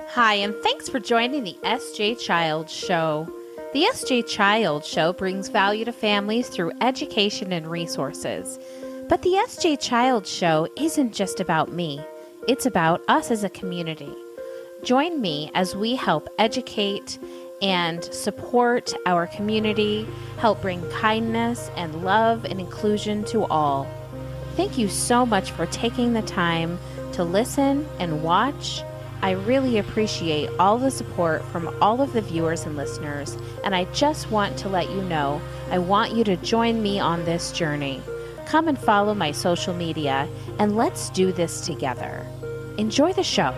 Hi, and thanks for joining the SJ Child Show. The SJ Child Show brings value to families through education and resources. But the SJ Child Show isn't just about me, it's about us as a community. Join me as we help educate and support our community, help bring kindness and love and inclusion to all. Thank you so much for taking the time to listen and watch. I really appreciate all the support from all of the viewers and listeners, and I just want to let you know I want you to join me on this journey. Come and follow my social media, and let's do this together. Enjoy the show.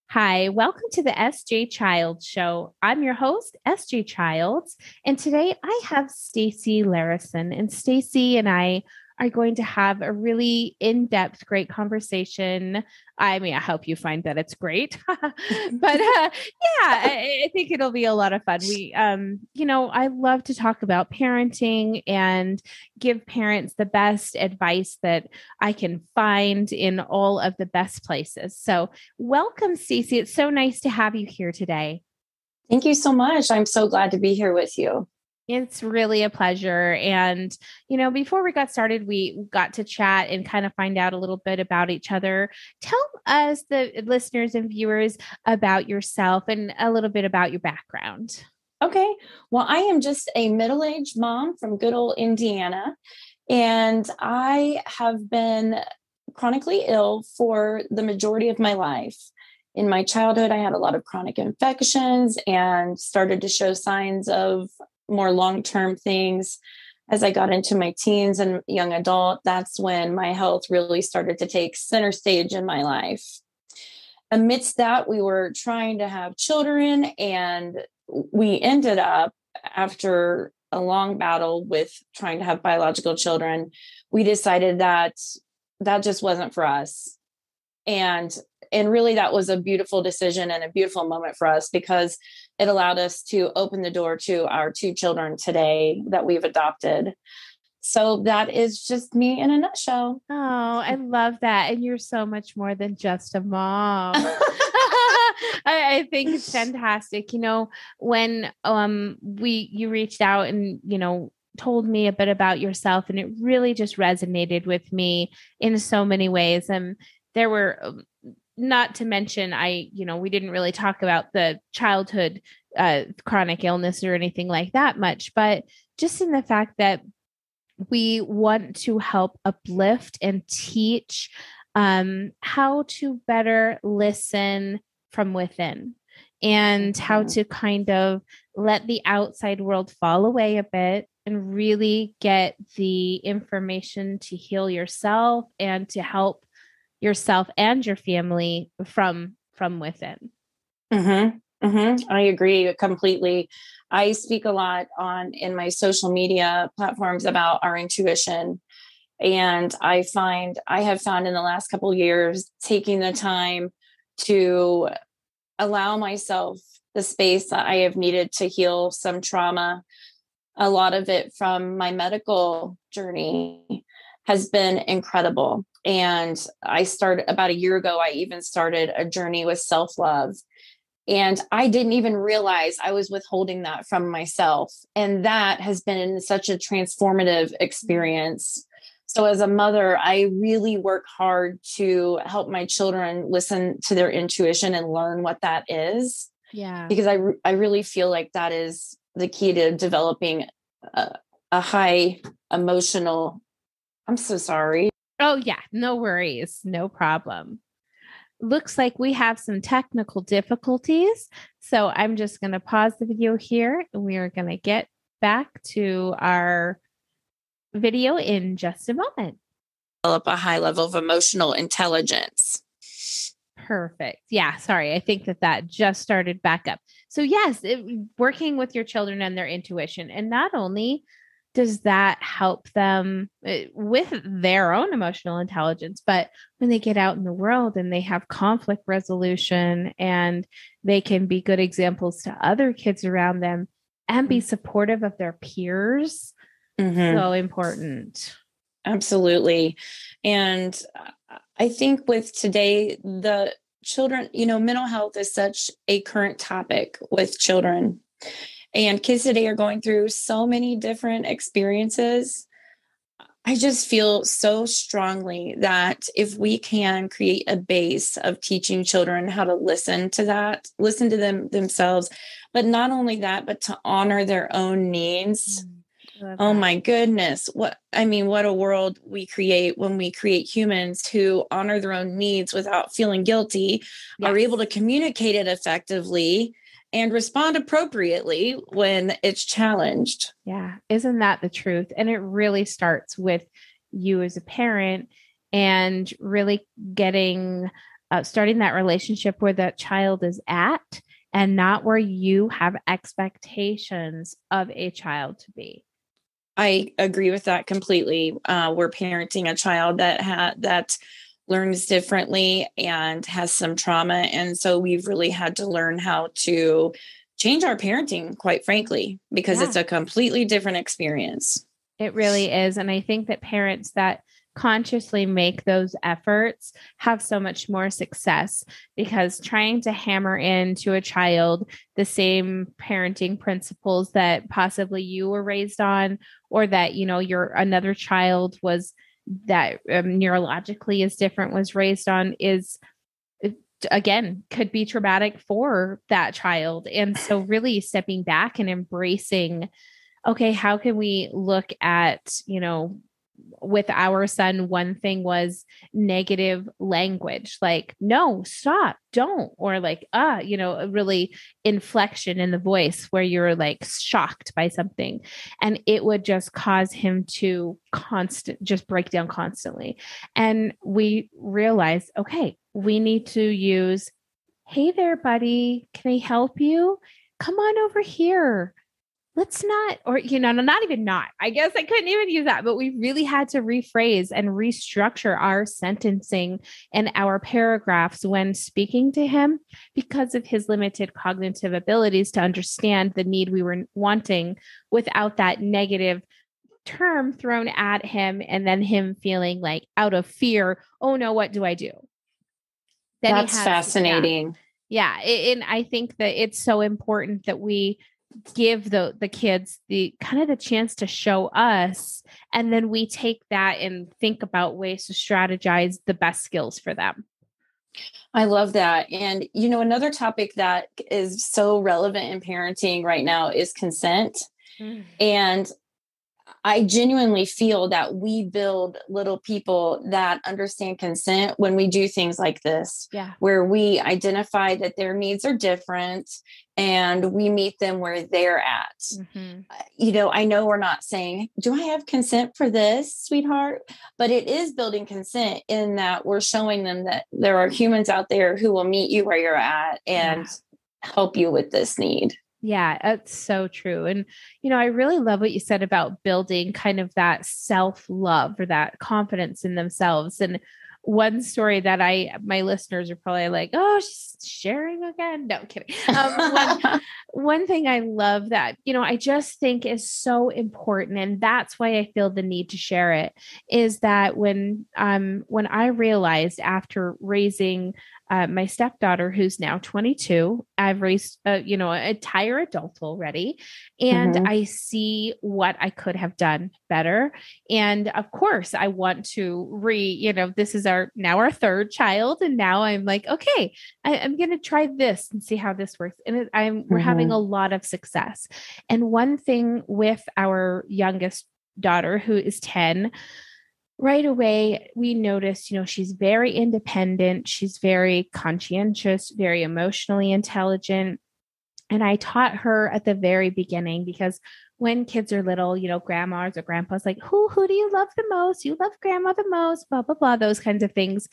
Hi, welcome to the SJ Child Show. I'm your host, SJ Childs, and today I have Stacie Larrison, and Stacie and I are going to have a really in-depth, great conversation. I mean, I hope you find that it's great, but I think it'll be a lot of fun. I love to talk about parenting and give parents the best advice that I can find in all of the best places. So welcome, Stacie. It's so nice to have you here today. Thank you so much. I'm so glad to be here with you. It's really a pleasure. And, before we got started, we got to chat and kind of find out a little bit about each other. Tell us, the listeners and viewers, about yourself and a little bit about your background. Okay. Well, I am just a middle-aged mom from good old Indiana, and I have been chronically ill for the majority of my life. In my childhood, I had a lot of chronic infections and started to show signs of more long-term things. As I got into my teens and young adult, that's when my health really started to take center stage in my life. Amidst that, we were trying to have children, and we ended up, after a long battle with trying to have biological children, we decided that just wasn't for us. And really, that was a beautiful decision and a beautiful moment for us, because it allowed us to open the door to our two children today that we've adopted. So that is just me in a nutshell. Oh, I love that. And you're so much more than just a mom. I think it's fantastic. When you reached out and, told me a bit about yourself, and it really just resonated with me in so many ways. And there were, not to mention, we didn't really talk about the childhood chronic illness or anything like that much, but just in the fact that we want to help uplift and teach how to better listen from within, and how to kind of let the outside world fall away a bit and really get the information to heal yourself and to help yourself and your family from within. I agree completely. I speak a lot in my social media platforms about our intuition. And I have found in the last couple of years, taking the time to allow myself the space that I have needed to heal some trauma, a lot of it from my medical journey, has been incredible. And about a year ago, I even started a journey with self-love. And I didn't even realize I was withholding that from myself. And that has been such a transformative experience. So as a mother, I really work hard to help my children listen to their intuition and learn what that is. Yeah. Because I really feel like that is the key to developing a high emotional. I'm so sorry. Oh, yeah. No worries. No problem. Looks like we have some technical difficulties. So I'm just going to pause the video here, and we are going to get back to our video in just a moment. Develop a high level of emotional intelligence. Perfect. Yeah. Sorry. I think that just started back up. So yes, working with your children and their intuition. And not only does that help them with their own emotional intelligence, but when they get out in the world and they have conflict resolution, and they can be good examples to other kids around them and be supportive of their peers. So important. Absolutely. And I think with today, the children, mental health is such a current topic with children. And kids today are going through so many different experiences. I just feel so strongly that if we can create a base of teaching children how to listen to them themselves, but not only that, but to honor their own needs. Oh my goodness. What a world we create when we create humans who honor their own needs without feeling guilty, are able to communicate it effectively and respond appropriately when it's challenged. Yeah. Isn't that the truth? And it really starts with you as a parent and really starting that relationship where that child is at and not where you have expectations of a child to be. I agree with that completely. We're parenting a child that learns differently and has some trauma. And so we've really had to learn how to change our parenting, quite frankly, because it's a completely different experience. It really is. And I think that parents that consciously make those efforts have so much more success, because trying to hammer into a child the same parenting principles that possibly you were raised on, or that, your another child was that neurologically is different, was raised on, is again, could be traumatic for that child. And so really stepping back and embracing, okay, how can we look at, with our son, one thing was negative language, like, no, stop, don't, or like, really inflection in the voice where you're like shocked by something. And it would just cause him to just break down constantly. And we realized, okay, we need to use, hey there, buddy, can I help you? Come on over here. Let's not, or, not even not. I guess I couldn't even use that, but we really had to rephrase and restructure our sentencing and our paragraphs when speaking to him, because of his limited cognitive abilities to understand the need we were wanting without that negative term thrown at him. And then him feeling like out of fear, oh no, what do I do? Then that's fascinating. Yeah. And I think that it's so important that we give the kids the kind of the chance to show us, and then we take that and think about ways to strategize the best skills for them. I love that. And, another topic that is so relevant in parenting right now is consent. And I genuinely feel that we build little people that understand consent when we do things like this, where we identify that their needs are different and we meet them where they're at. I know we're not saying, do I have consent for this, sweetheart? But it is building consent in that we're showing them that there are humans out there who will meet you where you're at and help you with this need. Yeah, that's so true. And, I really love what you said about building kind of that self-love or that confidence in themselves. And one story that my listeners are probably like, oh, she's sharing again. No, I'm kidding. One thing I love that, I just think is so important, and that's why I feel the need to share it, is that when I realized after raising my stepdaughter, who's now 22, I've raised, an entire adult already, and I see what I could have done better. And of course I want to this is our third child. And now I'm like, okay, I'm going to try this and see how this works. And we're having a lot of success. And one thing with our youngest daughter, who is 10, right away, we noticed, she's very independent. She's very conscientious, very emotionally intelligent. And I taught her at the very beginning, because when kids are little, grandmas or grandpas like, who do you love the most? You love grandma the most, blah, blah, blah, those kinds of things.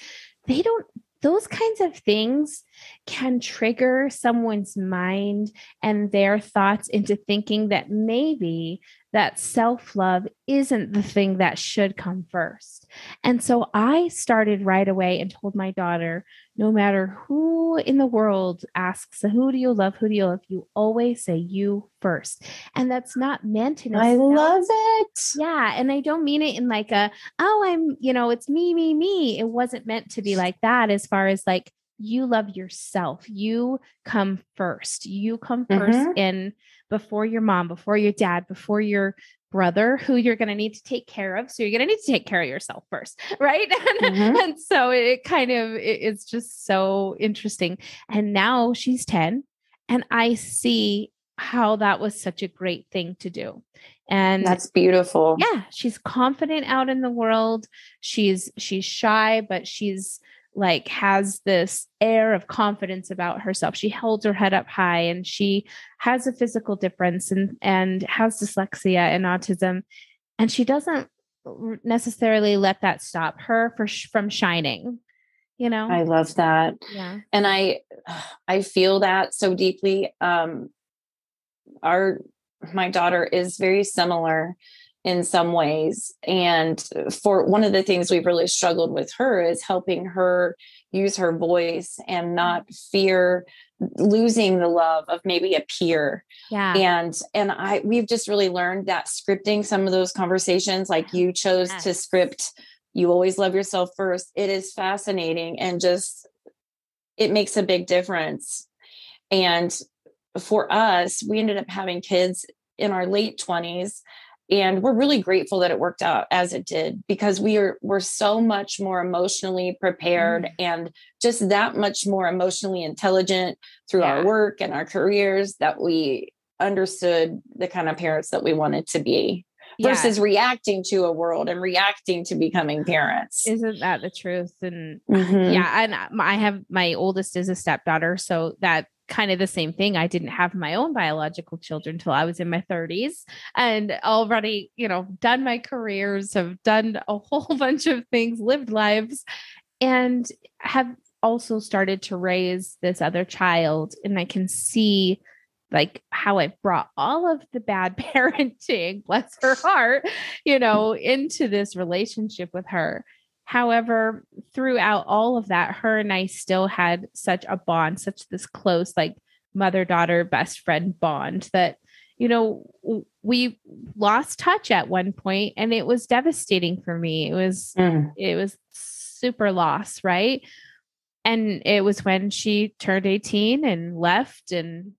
Those kinds of things can trigger someone's mind and their thoughts into thinking that maybe that self-love isn't the thing that should come first. And so I started right away and told my daughter, no matter who in the world asks, who do you love? Who do you love? You always say you first. And that's not meant in a I love it. yeah. And I don't mean it in like a, oh, it's me, me, me. It wasn't meant to be like that, as far as like, you love yourself. You come first. You come first in before your mom, before your dad, before your brother, who you're going to need to take care of. So you're going to need to take care of yourself first. Right. And so it's just so interesting. And now she's 10 and I see how that was such a great thing to do. And that's beautiful. Yeah. She's confident out in the world. She's shy, but she's like has this air of confidence about herself. She holds her head up high and she has a physical difference and has dyslexia and autism. And she doesn't necessarily let that stop her from shining, I love that. Yeah. And I feel that so deeply. My daughter is very similar in some ways. And for one of the things we've really struggled with her is helping her use her voice and not fear losing the love of maybe a peer. Yeah. And we've just really learned that scripting some of those conversations, like you chose to script, you always love yourself first. It is fascinating and just, it makes a big difference. And for us, we ended up having kids in our late 20s. And we're really grateful that it worked out as it did, because we're so much more emotionally prepared and just that much more emotionally intelligent through our work and our careers, that we understood the kind of parents that we wanted to be versus reacting to a world and reacting to becoming parents. Isn't that the truth? And and I have, my oldest is a stepdaughter. So that kind of the same thing. I didn't have my own biological children till I was in my 30s and already, done my careers, have done a whole bunch of things, lived lives, and have also started to raise this other child. And I can see like how I've brought all of the bad parenting, bless her heart, into this relationship with her. However, throughout all of that, her and I still had such a bond, such this close, like mother-daughter, best friend bond that, we lost touch at one point and it was devastating for me. It was super loss. Right. And it was when she turned 18 and left and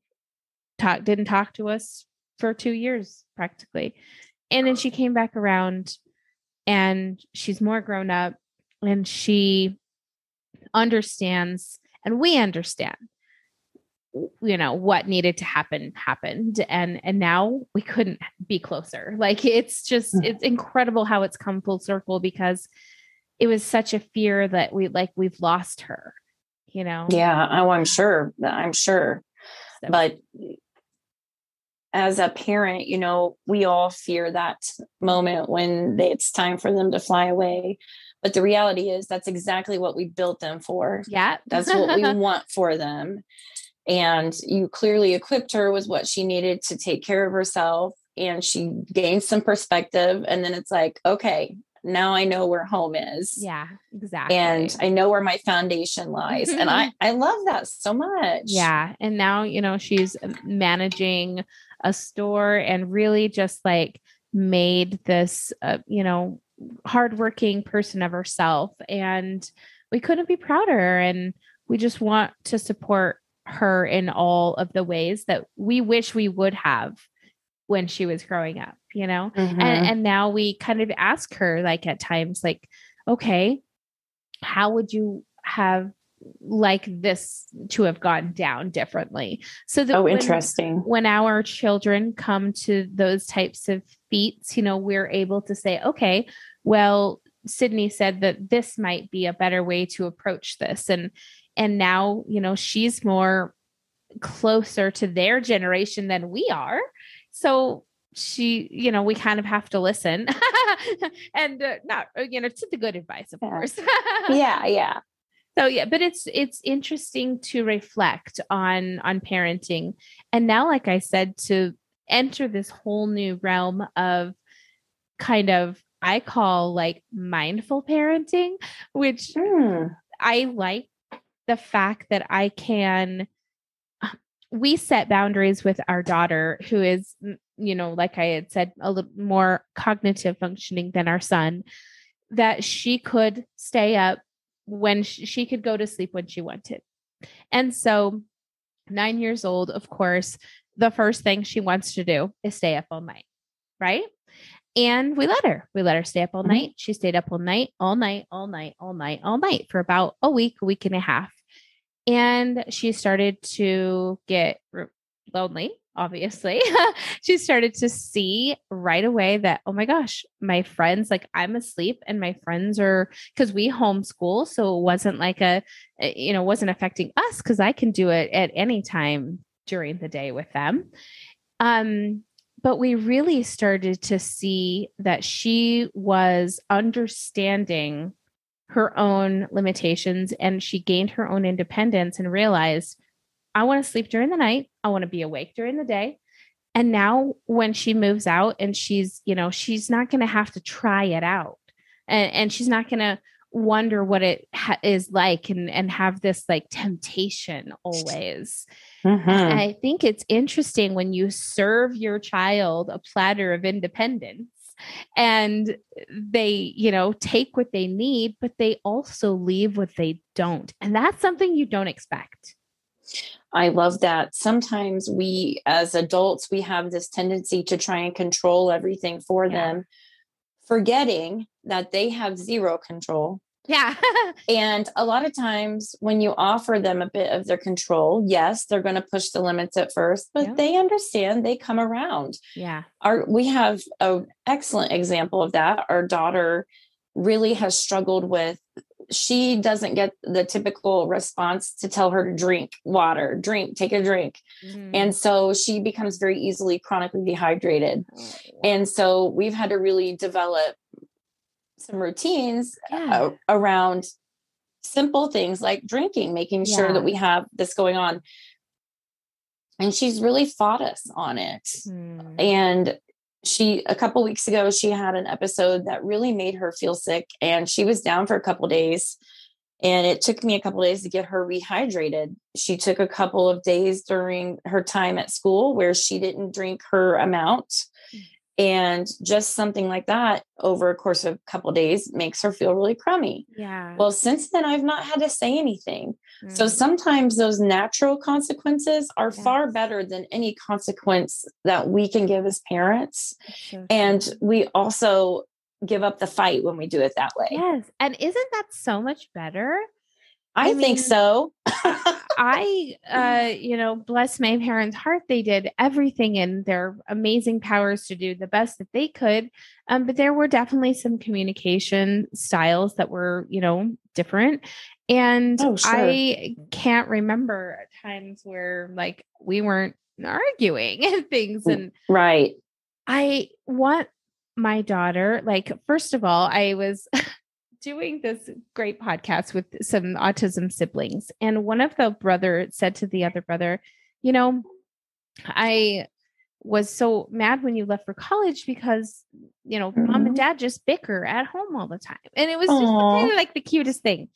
didn't talk to us for 2 years practically. And then she came back around and she's more grown up and she understands and we understand, what needed to happen happened. And now we couldn't be closer. Like, it's incredible how it's come full circle, because it was such a fear that we've lost her, Yeah. Oh, I'm sure. So. But as a parent, we all fear that moment when it's time for them to fly away. But the reality is that's exactly what we built them for. Yeah. That's what we want for them. And you clearly equipped her with what she needed to take care of herself. And she gained some perspective. And then it's like, okay, now I know where home is. Yeah, exactly. And I know where my foundation lies. And I love that so much. Yeah. And now, she's managing a store and really just like made this, hardworking person of herself. And we couldn't be prouder. And we just want to support her in all of the ways that we wish we would have when she was growing up, and now we kind of ask her, like, at times, like, okay, how would you have like this to have gone down differently? So that interesting. When our children come to those types of feats, we're able to say, okay, well, Sydney said that this might be a better way to approach this. And now, she's more closer to their generation than we are. So she, we kind of have to listen and not, to the good advice, of course. Yeah. So yeah, but it's interesting to reflect on parenting. And now, like I said, to enter this whole new realm of kind of, I call like mindful parenting, which I like the fact that we set boundaries with our daughter, who is, like I had said, a little more cognitive functioning than our son, that she could stay up when she could go to sleep when she wanted. And so 9 years old, of course, the first thing she wants to do is stay up all night. Right. And we let her stay up all night. She stayed up all night for about a week and a half. And she started to get lonely, obviously. She started to see right away that, oh my gosh, my friends, like I'm asleep and my friends are, because we homeschool. So it wasn't like wasn't affecting us because I can do it at any time during the day with them. But we really started to see that she was understanding her own limitations, and she gained her own independence and realized, I want to sleep during the night. I want to be awake during the day. And now when she moves out and she's not going to have to try it out, and she's not going to wonder what it is like and have this like temptation always. I think it's interesting when you serve your child a platter of independence and they, take what they need, but they also leave what they don't. And that's something you don't expect. I love that. Sometimes we, as adults, we have this tendency to try and control everything for them, forgetting that they have zero control. Yeah. And a lot of times when you offer them a bit of their control, yes, they're going to push the limits at first, but they understand, they come around. Yeah. We have an excellent example of that. Our daughter really has struggled with, she doesn't get the typical response to tell her to drink water, take a drink. And so she becomes very easily chronically dehydrated. And so we've had to really develop some routines around simple things like drinking, making sure that we have this going on. And she's really fought us on it. And a couple of weeks ago, she had an episode that really made her feel sick, and she was down for a couple of days, and it took me a couple of days to get her rehydrated. She took a couple of days during her time at school where she didn't drink her amount. And just something like that over a course of a couple of days makes her feel really crummy. Yeah. Well, since then, I've not had to say anything. So sometimes those natural consequences are far better than any consequence that we can give as parents. And we also give up the fight when we do it that way. Yes. And isn't that so much better? I think so. Bless my parents' heart. They did everything in their amazing powers to do the best that they could. But there were definitely some communication styles that were, different. And I can't remember times where like we weren't arguing and things. And I want my daughter, like, first of all, I was doing this great podcast with some autism siblings. And one of the brother said to the other brother, I was so mad when you left for college because, mom and dad just bicker at home all the time. And it was just kind of like the cutest thing.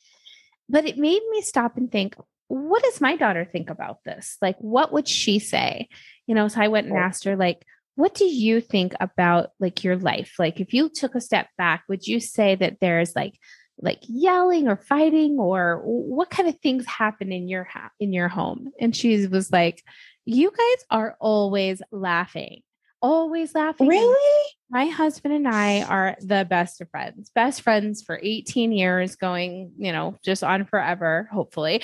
But it made me stop and think, what does my daughter think about this? Like, what would she say? So I went and asked her, like, what do you think about like your life? Like, if you took a step back, would you say that there's like yelling or fighting, or what kind of things happen in your home? And she was like, you guys are always laughing. Really? My husband and I are the best of best friends for 18 years, going, just on forever, hopefully.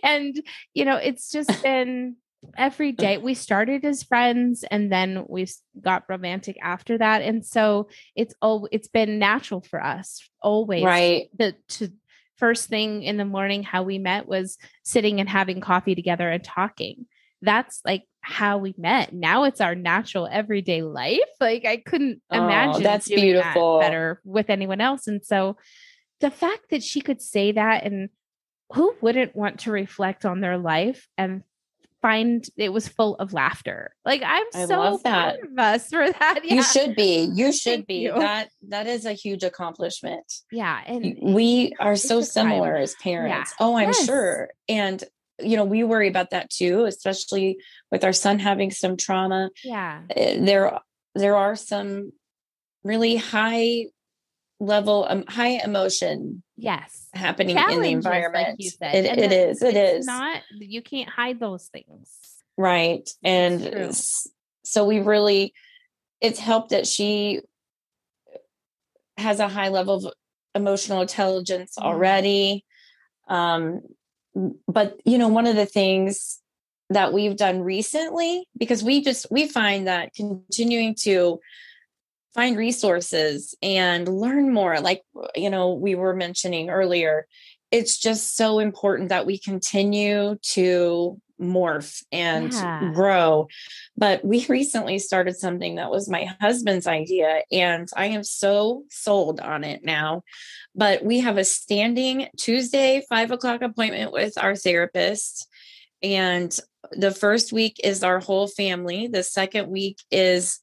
And, it's just been every day. We started as friends and then we got romantic after that. And so it's been natural for us always. Right. To first thing in the morning, how we met was sitting and having coffee together and talking. That's like how we met. Now it's our natural everyday life. Like I couldn't imagine that's doing beautiful. that better with anyone else. And so the fact that she could say that, and who wouldn't want to reflect on their life and find it was full of laughter. Like, I'm I so love proud that. of us for that. Yeah. You should be. You should Thank be. you. That is a huge accomplishment. Yeah. And We are it so took time. similar as Yeah. parents. Oh, I'm Yes. sure. And, we worry about that too, especially with our son having some trauma. Yeah. There are some really high emotion Yes. happening in the Challenges, environment. like you said. It is. It's not, you can't hide those things. Right. And so it's helped that she has a high level of emotional intelligence already. But one of the things that we've done recently, because we find that continuing to find resources and learn more, like, we were mentioning earlier, it's just so important that we continue to morph and grow. But we recently started something that was my husband's idea, and I am so sold on it now. But we have a standing Tuesday 5:00 appointment with our therapist. And the first week is our whole family. The second week is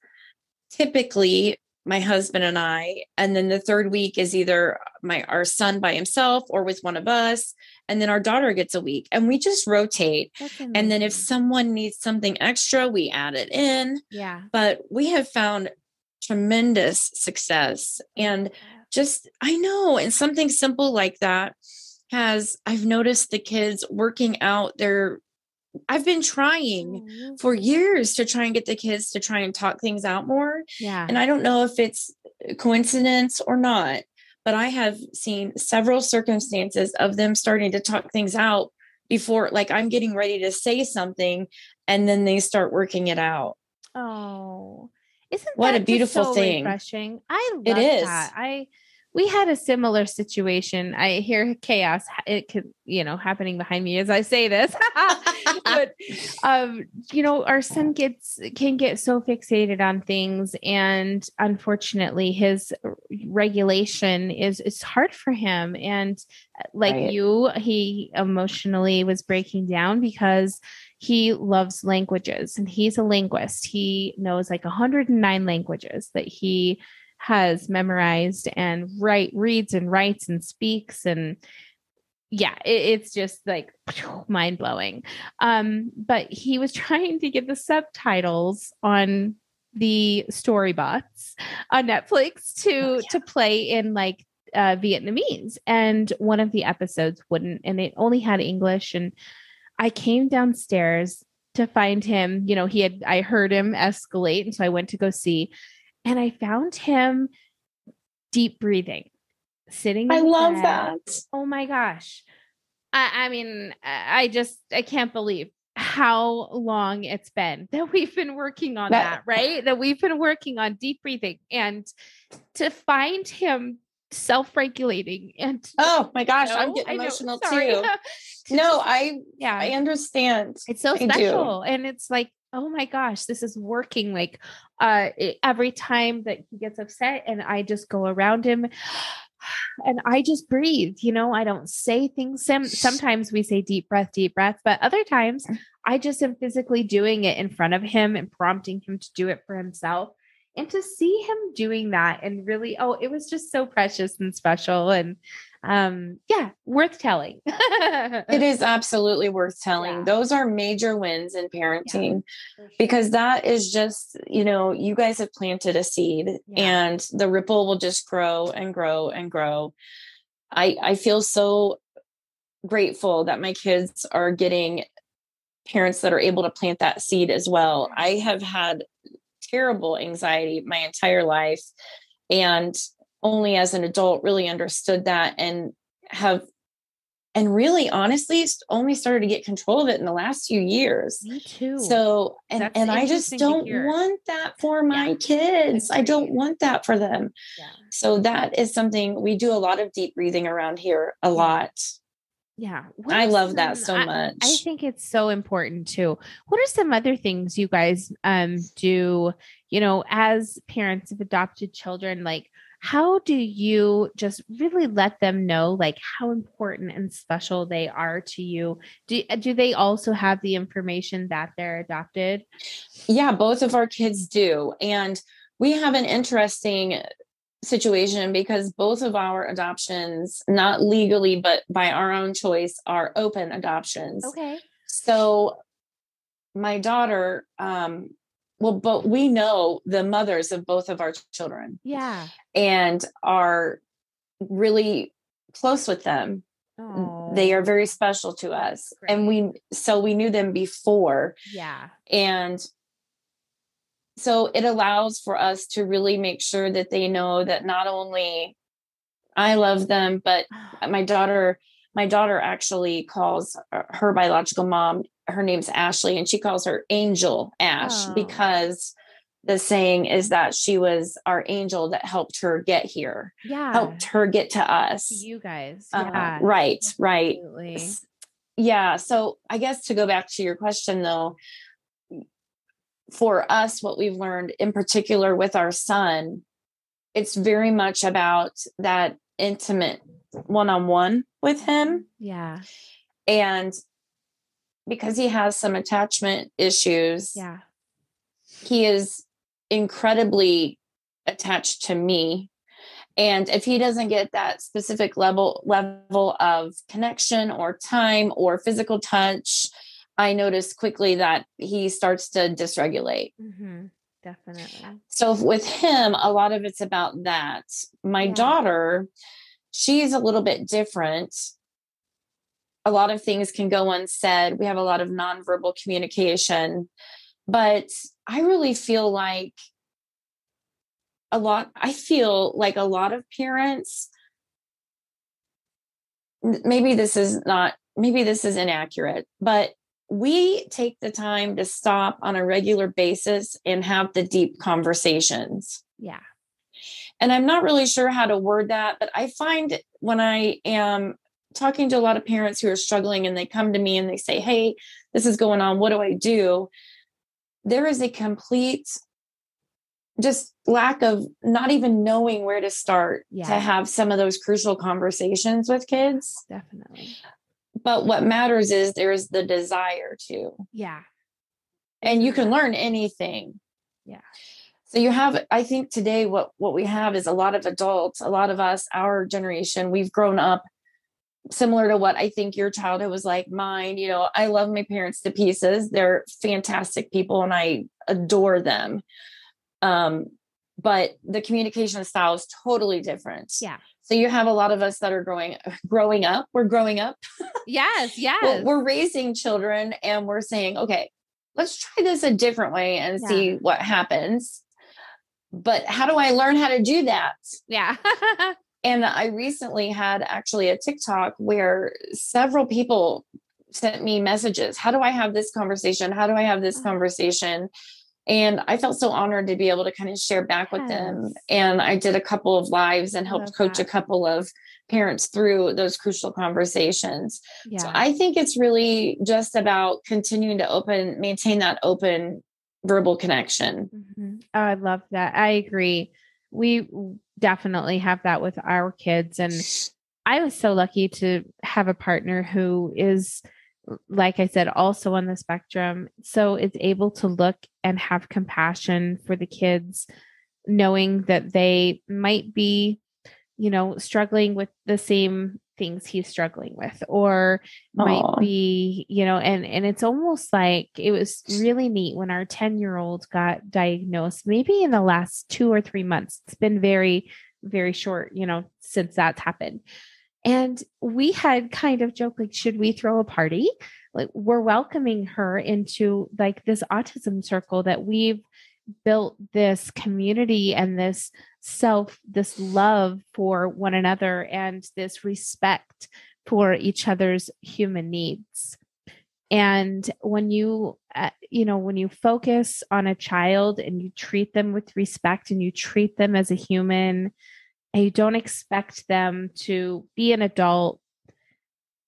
typically my husband and I. And then the third week is either our son by himself or with one of us. And then our daughter gets a week, and we just rotate. And then if someone needs something extra, we add it in. Yeah. But we have found tremendous success. And I know, and something simple like that I've noticed the kids working out I've been trying for years to try and get the kids to try and talk things out more. Yeah. And I don't know if it's coincidence or not, but I have seen several circumstances of them starting to talk things out before, like, I'm getting ready to say something, and then they start working it out. Oh, isn't what that a beautiful so thing? Refreshing? I love it is. that. We had a similar situation. I hear chaos. It could, happening behind me as I say this, but, our son can get so fixated on things. And unfortunately his regulation is hard for him. And like he emotionally was breaking down because he loves languages and he's a linguist. He knows like 109 languages that he has memorized and reads and writes and speaks. And it's just like mind blowing. But he was trying to get the subtitles on the storybots on Netflix to play in like Vietnamese. And one of the episodes wouldn't, and it only had English. And I came downstairs to find him, I heard him escalate. And so I went to go see. And I found him deep breathing, sitting. I love that. Oh my gosh. I mean, I can't believe how long it's been that we've been working on that, right? That we've been working on deep breathing, and to find him self-regulating and oh my gosh, I'm getting emotional too. No, I understand. It's so special. And it's like, oh my gosh, this is working. Like every time that he gets upset and I just go around him and I just breathe, I don't say things. Sometimes we say deep breath, but other times I just am physically doing it in front of him and prompting him to do it for himself. And to see him doing that and really, it was just so precious and special. And worth telling. It is absolutely worth telling. Those are major wins in parenting, because that is just, you guys have planted a seed and the ripple will just grow and grow and grow. I feel so grateful that my kids are getting parents that are able to plant that seed as well. I have had terrible anxiety my entire life, and only as an adult really understood that, and really honestly only started to get control of it in the last few years. Me too. So, and I just don't want that for my kids. I don't want that for them. Yeah. So that is something we do a lot of deep breathing around here, a lot. Yeah. I love that so much. I think it's so important too. What are some other things you guys do, as parents of adopted children? Like, how do you just really let them know like how important and special they are to you? Do they also have the information that they're adopted? Yeah, both of our kids do. And we have an interesting situation because both of our adoptions, not legally, but by our own choice, are open adoptions. Okay. So my daughter, well, but we know the mothers of both of our children Yeah. and are really close with them. They are Oh, very special to us. great. And we knew them before. Yeah. And so it allows for us to really make sure that they know that not only I love them, but my daughter actually calls her biological mom, her name's Ashley, and she calls her Angel Ash Oh, because the saying is that she was our angel that helped her get here, yeah. helped her get to us. You guys. Yeah. Right. Absolutely. Yeah. So I guess to go back to your question though, for us, what we've learned in particular with our son, it's very much about that intimate one-on-one with him. Yeah. And because he has some attachment issues, Yeah. he is incredibly attached to me. And if he doesn't get that specific level of connection or time or physical touch, I notice quickly that he starts to dysregulate. Mm-hmm. Definitely. So with him, a lot of it's about that. My Yeah. daughter, she's a little bit different. A lot of things can go unsaid. We have a lot of nonverbal communication, but I really feel like I feel like a lot of parents, maybe this is inaccurate, but we take the time to stop on a regular basis and have the deep conversations. Yeah. And I'm not really sure how to word that, but I find when I am talking to a lot of parents who are struggling and they come to me and they say, "Hey, this is going on. What do I do?" There is a complete just lack of not even knowing where to start to Yeah. have some of those crucial conversations with kids. Definitely. But what matters is there is the desire to, Yeah. and you can learn anything. Yeah. So I think today what we have is a lot of adults, a lot of us, our generation, we've grown up similar to what I think your childhood was like mine. I love my parents to pieces. They're fantastic people and I adore them. But the communication style is totally different. Yeah. So you have a lot of us that are growing up. We're growing up. Yes. Yes. Well, we're raising children and we're saying, okay, let's try this a different way and see what happens. But how do I learn how to do that? Yeah. And I recently had actually a TikTok where several people sent me messages. How do I have this conversation? How do I have this conversation? And I felt so honored to be able to kind of share back with them. And I did a couple of lives and helped coach a couple of parents through those crucial conversations. Yeah. So I think it's really just about continuing to maintain that open verbal connection. Mm-hmm. Oh, I love that. I agree. We definitely have that with our kids. And I was so lucky to have a partner who is, like I said, also on the spectrum. So it's able to look and have compassion for the kids, knowing that they might be, struggling with the same things he's struggling with, or might be, and it's almost like it was really neat when our 10-year-old got diagnosed, maybe in the last 2 or 3 months. It's been very, very short, since that's happened. And we had kind of joked, like, should we throw a party? Like, we're welcoming her into like this autism circle that we've built this community and this love for one another and this respect for each other's human needs. And when when you focus on a child and you treat them with respect and you treat them as a human and you don't expect them to be an adult,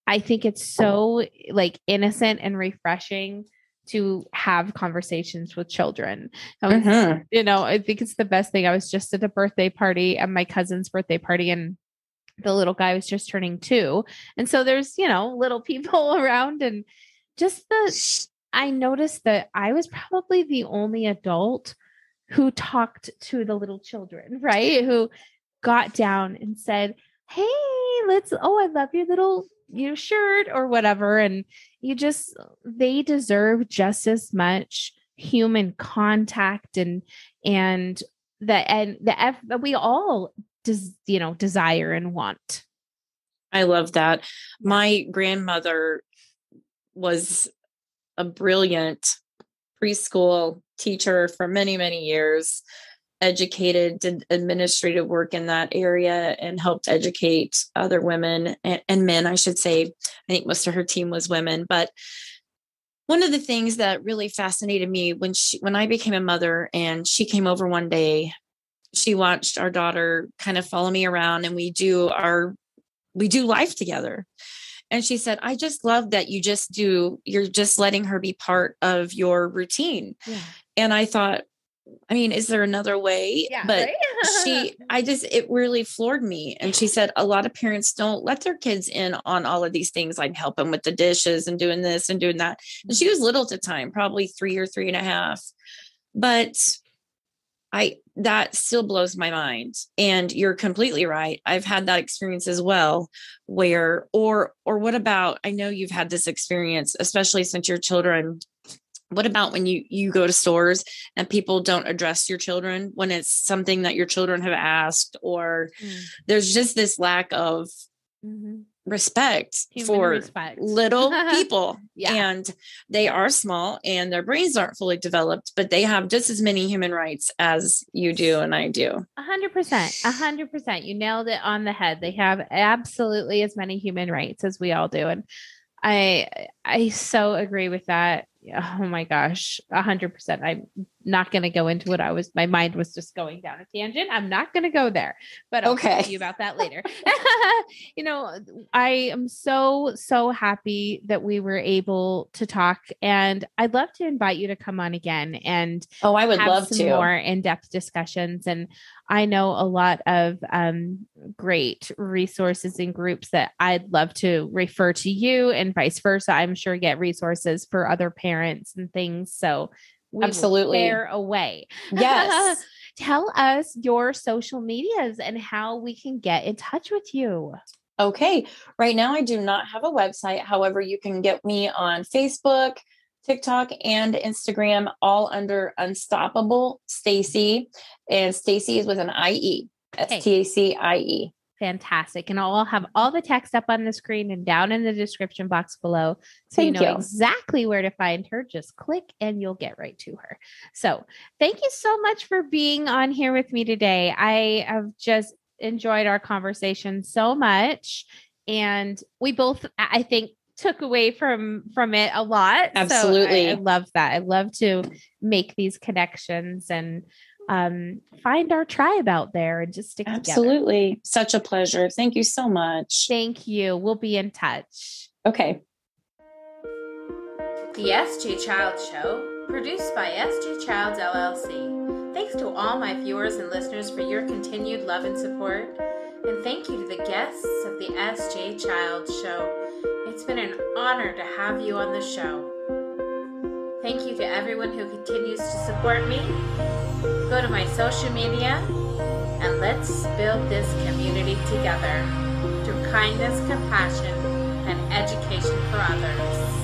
I think it's so like innocent and refreshing to have conversations with children. Mhm. I think it's the best thing. I was just at a birthday party, at my cousin's birthday party, and the little guy was just turning 2. And so there's, little people around, and I noticed that I was probably the only adult who talked to the little children, right? Who got down and said, "Hey, I love your little, shirt," or whatever. And they deserve just as much human contact and that we all desire and want. I love that. My grandmother was a brilliant preschool teacher for many, many years, educated, did administrative work in that area, and helped educate other women and men, I should say. I think most of her team was women. But one of the things that really fascinated me when I became a mother, and she came over one day, she watched our daughter kind of follow me around, and we do life together. And she said, "I just love that you're just letting her be part of your routine." Yeah. And I thought, is there another way? Yeah, but right? It really floored me. And she said, a lot of parents don't let their kids in on all of these things, like help them with the dishes and doing this and doing that. And she was little at the time, probably 3 or 3.5. But that still blows my mind. And you're completely right. I've had that experience as well, where, or what about, I know you've had this experience, especially since your children. What about when you go to stores and people don't address your children when it's something that your children have asked, or there's just this lack of respect for little people. Yeah. And they are small and their brains aren't fully developed, but they have just as many human rights as you do and I do. 100%. You nailed it on the head. They have absolutely as many human rights as we all do. And I so agree with that. Oh my gosh, 100%. I'm not going to go into my mind was just going down a tangent. I'm not going to go there, but I'll talk to you about that later. I am so, so happy that we were able to talk, and I'd love to invite you to come on again and I would love some more in-depth discussions. And I know a lot of great resources and groups that I'd love to refer to you, and vice versa. I'm sure get resources for other parents and things. So we absolutely will share away. Yes. Tell us your social medias and how we can get in touch with you. Okay. Right now, I do not have a website. However, you can get me on Facebook, TikTok, and Instagram, all under Unstoppable Stacie. And Stacie is with an IE. Stacie. Fantastic. And I'll have all the text up on the screen and down in the description box below. So you know exactly where to find her. Just click and you'll get right to her. So thank you so much for being on here with me today. I have just enjoyed our conversation so much. And we both, I think, took away from it a lot. Absolutely. So I love that. I love to make these connections and find our tribe out there and just stick together. Absolutely. Such a pleasure. Thank you so much. Thank you. We'll be in touch. Okay. The SG Child Show, produced by SG Childs LLC. Thanks to all my viewers and listeners for your continued love and support. And thank you to the guests of the SG Child Show. It's been an honor to have you on the show. Thank you to everyone who continues to support me. Go to my social media and let's build this community together through kindness, compassion, and education for others.